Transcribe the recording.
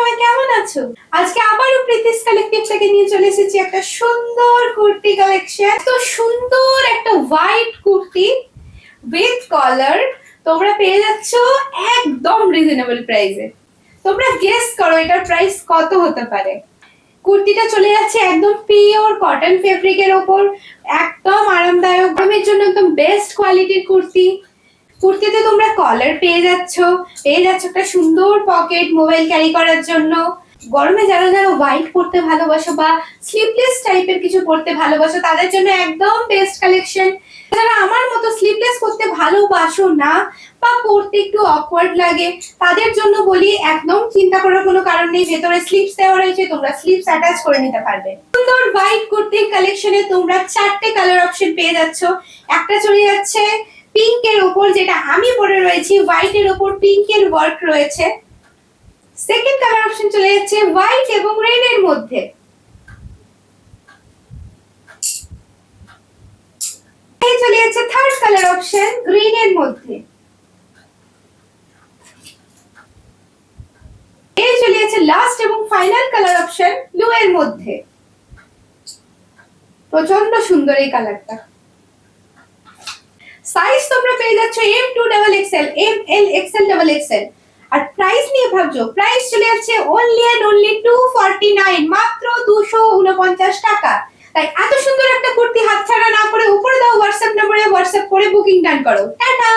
সবাই কেমন আছো? আজকে আবারও প্রীতিস কালেকটিভ থেকে নিয়ে চলে এসেছি একটা সুন্দর কুর্তি কালেকশন। তো সুন্দর একটা হোয়াইট কুর্তি উইথ কলার তোমরা পেয়ে যাচ্ছ একদম রিজনেবল প্রাইসে। তোমরা গেস করো এটার প্রাইস কত হতে পারে। কুর্তিটা চলে যাচ্ছে একদম পিওর কটন ফেব্রিকের ওপর, একদম আরামদায়ক, গরমের জন্য একদম বেস্ট কোয়ালিটির কুর্তি। কুর্তিতে তোমরা কলার পেয়ে যাচ্ছ একটা সুন্দর পকেট মোবাইল ক্যারি করার জন্য। গরমে যারা যারা হোয়াইট পরতে ভালোবাসো বা স্লিভলেস টাইপের কিছু পরতে ভালোবাসো তাদের জন্য একদম বেস্ট কালেকশন। যারা আমার মতো স্লিভলেস পরতে ভালোবাসো না বা পরতে একটু অকওয়ার্ড লাগে তাদের জন্য বলি একদম চিন্তা করার কোনো কারণ নেই, ভেতরে স্লিভস দেওয়া রয়েছে, তোমরা স্লিভস অ্যাটাচ করে নিতে পারবে। সুন্দর হোয়াইট কুর্তির কালেকশনে তোমরা 4টে কালার অপশন পেয়ে যাচ্ছ। একটা চলে যাচ্ছে পিঙ্কের উপর, যেটা আমি পরে রয়েছি, হোয়াইটের উপর পিঙ্কের ওয়ার্ক রয়েছে। সেকেন্ড কালার অপশন চলে যাচ্ছে হোয়াইট এবং রেড এর মধ্যে। এই চলে যাচ্ছে থার্ড কালার অপশন গ্রিন এর মধ্যে। এই চলে যাচ্ছে লাস্ট এবং ফাইনাল কালার অপশন ব্লু এর মধ্যে। প্রচন্ড সুন্দর এই কালারটা। সাইজ তোমরা পেয়ে যাচ্ছ M2XXL, ML, XL, আর প্রাইস নিয়ে ভাবছো, প্রাইস চলে যাচ্ছে অনলি এন্ড অনলি 249, মাত্র 249 টাকা। তাই এত সুন্দর একটা কুর্তি হাতছাড়া না করে উপরে দাও হোয়াটসঅ্যাপ নম্বরে হোয়াটসঅ্যাপ করে বুকিং ডান করো। টাটা।